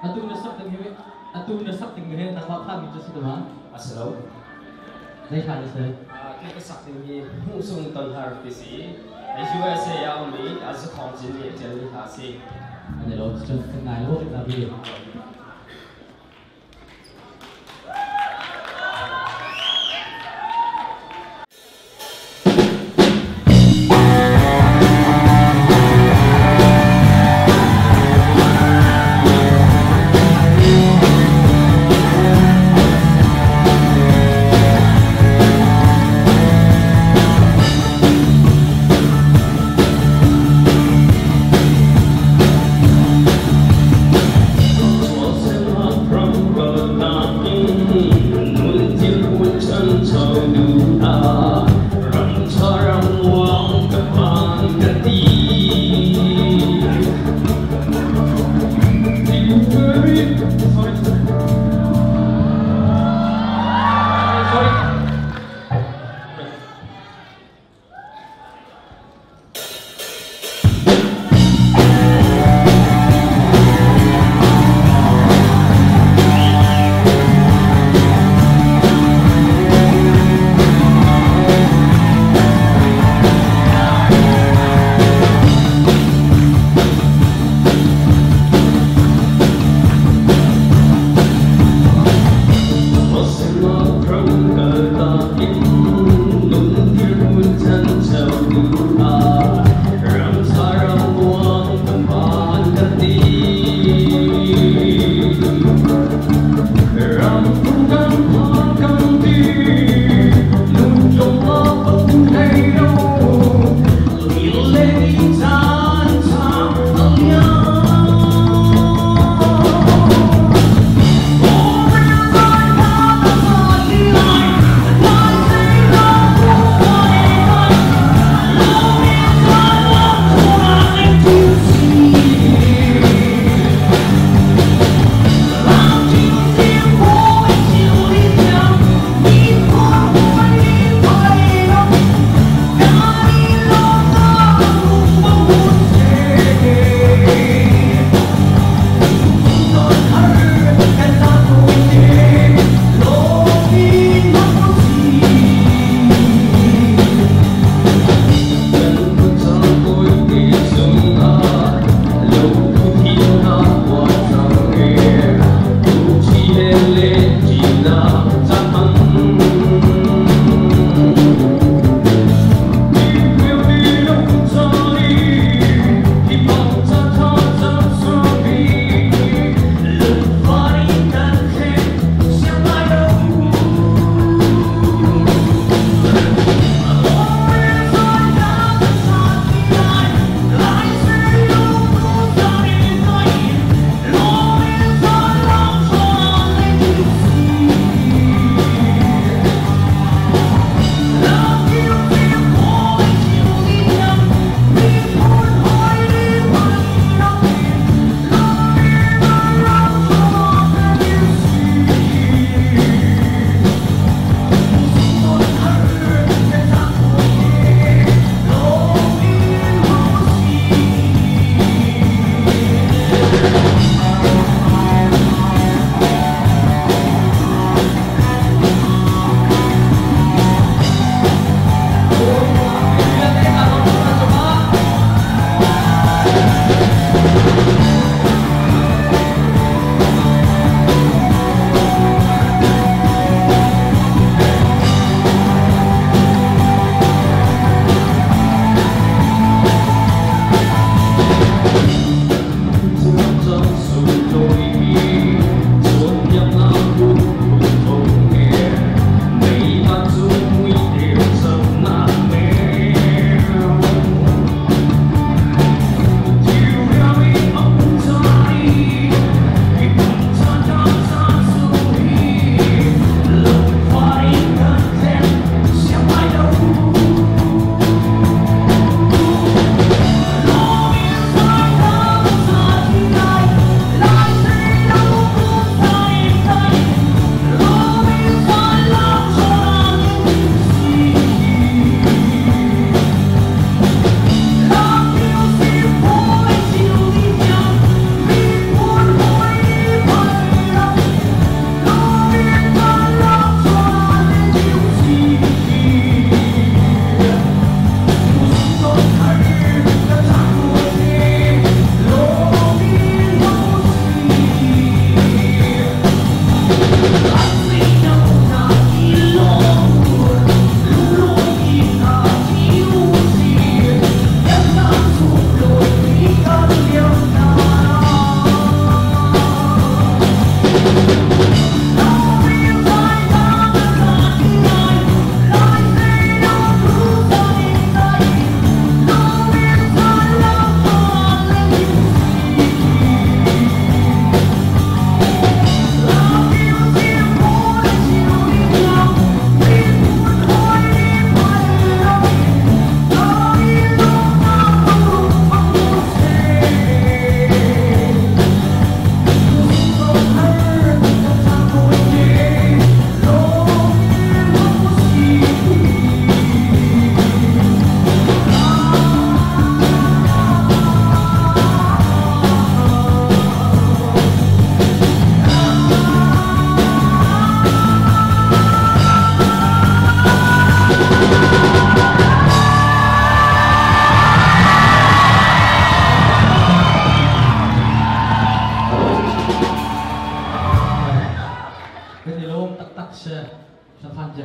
Atuna sak ting he nang ma phang just do ha. Aslo. Dai kha se. Cái sak ting hi hu sung ton har pisi. Ai USA ya mi as khong jin ni chen ni ha si. Để lo cho cái này lo là gì.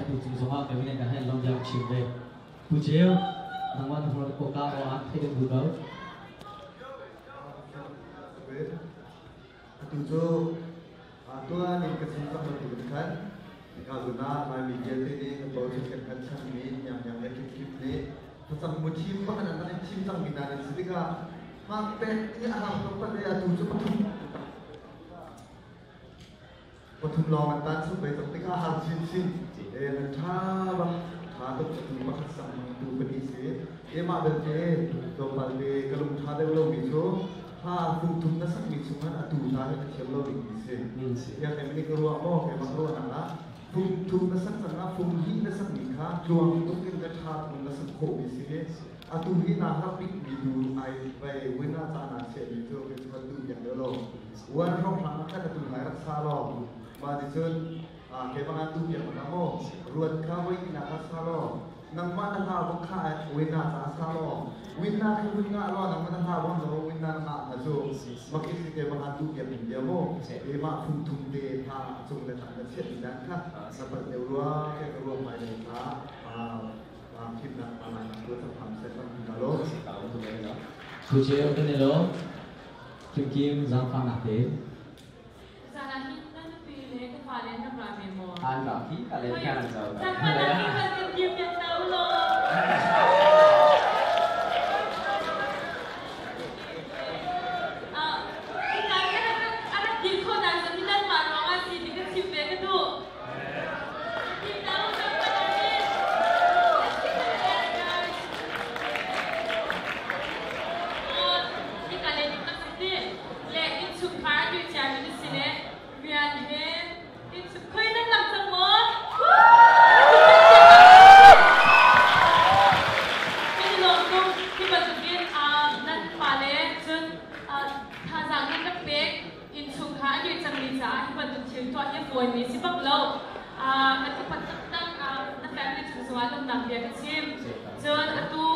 ถูกจุดสมว่าเป็นวิธีการให้ลองยาวชิมเลยผู้เชี่ยวทางวันทางเราโอกาสว่าให้ดูเราtujuh atuan yang kesimpulan menunjukkan kalau nak media ini baru sekian ini yang lekit ini tentang musim bahkan antara musim tentang minat sehingga sampai ini alam tempat dia tujuh patung longan supaya ketika hasil sin chabang tuh bahkan sama itu berisi emak berje dompal de kalau ada belum itu ha fungtum na sak mitsungan atu ta ka chelo ri se ya te mini ko mo ke ma ro na la fungtum na sak na fung hi na sak mi kha chuang tu kin ka tha tu na sak ko mi se atu hi na ha pik mi du ai vai wina ta na se mi to ke chu du ya lo wan ro phang ka tu hai rak sa lo ma di chun ke bang tu ya ma mo ruat ka wai na ka sa lo nang ma na ha bo kha wina ta sa lo winaคือwina lo nang ma na ha bo lo wina na ma so makisi ke bang tu ya min dia mo e ma phung thum de tha chung le ta che dan kha sa pa de ro ke ro mai le taคิดนะประมาณตัวสัมพันธ์เสร็จแล้วก็โลกสิ่งเก่าตัวนี้เนาะผู้เชี่ยวกันเลย咯คิมจางฟังหนักเด้สารพิษนั่นคือเล็กฟ้าเล่นน้ำปลาเมมออ่านแบบที่อะไรกันเราจากฟ้าเล่นที่เขาจะยิ้มยันเต้าโลที่การแค่อะไรกินข้าวดังจะที่นั่นมาร้องอาชีพที่ก็ชิมเบกันดูที่เต้าจากฟ้าเล่นที่การเล่นที่ต้องสิเล่นที่สุภาพด้วยใจมันสิเล่เรียนเห็นที่สุดเคยนั่งหลับสมองที่ลงดูที่ปัจจุบันนั่นมาเล่จนทางจากนั้นก็เป๊กอินสุภาพด้วยจังมีจ้าที่ปัจจุบันเชื่อตัวที่ฝนมีสิบักเรามันที่ปัจจุบันนั่นแฟนที่ถึงสวรรค์ลำนำเบียร์กันชิมจนตัว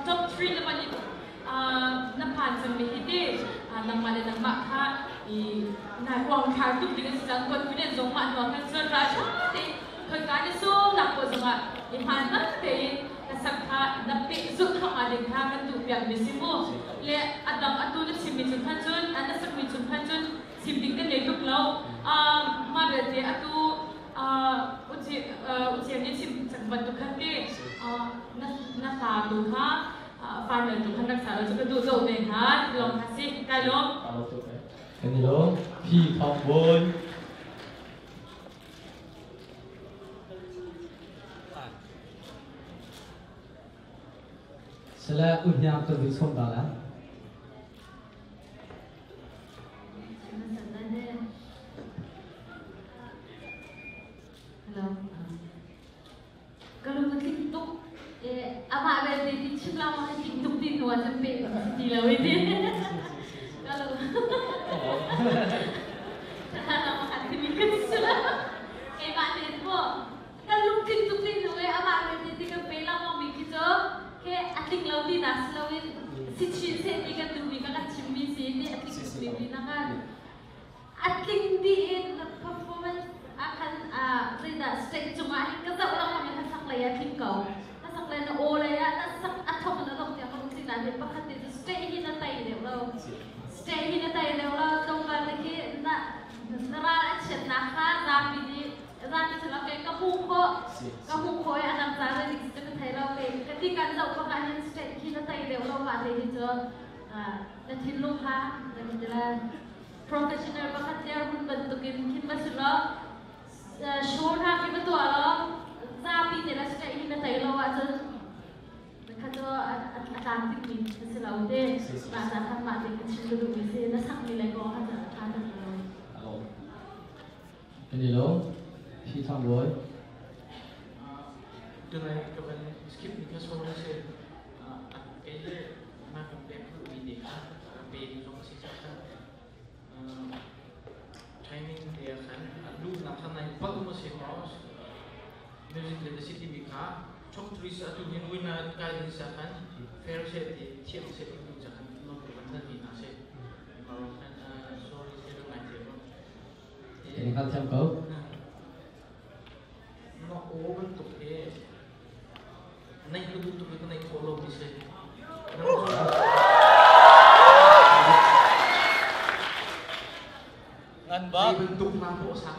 จบทรีแล้ววันนี้น้ำผ่านจะมีที่ดีน้ำมันในน้ำหมักค่ะนายกองคาร์ตุกที่กันจังคนที่เด่นสงมาหัวกันจนราชาที่เคยการที่สู้หนักกว่าสมัยอีพันนั่นเป็นสักท่านับปีสุดเข้ามาเด็กท่ากันถูกอย่างมิสิโมและอันดับอันตัวนั้นชิมมีจุดพันจุนอันนั้นสักมีจุดพันจุนชิมดิ้งกันเลยทุกเรามาเดี๋ยวอันตัวอุจินี่ชิมจากบรรทุกขันที่นักตาดูค่ะฟันเลยทุกคนรักษาเราจะไปดูโจมเองฮะลองทัศน์ได้ลงกันนี่咯พี่ทองบนสละอุทยานตัววิสมดาละฮัลโหลkalau begitu apa ada di sebelah mana hidup di luar sampai di laut ini kalau hati mikir sudah mana itu kalau hidup di luar apa ada di kepala mau mikir tu ke atik laut di nas laut si ChIn si kan tu mikir kan cimi si ini atik lebih nak atik di performance akan tidak stage cuma ini kita orang kami hasak layar tingkau hasak layar oleh ya hasak atau mana dong yang kamu sih nanti pakai itu stage ini nanti deh lo stage ini nanti deh lo tunggal lagi nak nara chat nakha zami di zami selalu kayak kamu ko ya anak cara di situ kita lo ketika kita pakai stage ini nanti deh lo pada itu nanti lu ha nanti jalan profesional pakai dia pun bentukin kita sudah show ha kita tu alo tapi jelas kayak ini nanti lo aja mereka tu akantik ni selalu deh bahasa kan mati kecil dulu bisa nasak nilai kau ada loกันนี่咯พี่ทองบนdengan kepada skip ni semua saya ele makan paper ini paper itu masih cakap timing dia kan lu nak sana baru masih harus music leadership di bika cok tulis atau genuine kali misalkan fair set di tiap set itu misalkan mau berbentuk di nasi kalau kan sorry saya nak cakap ini kan jam kau pa po sa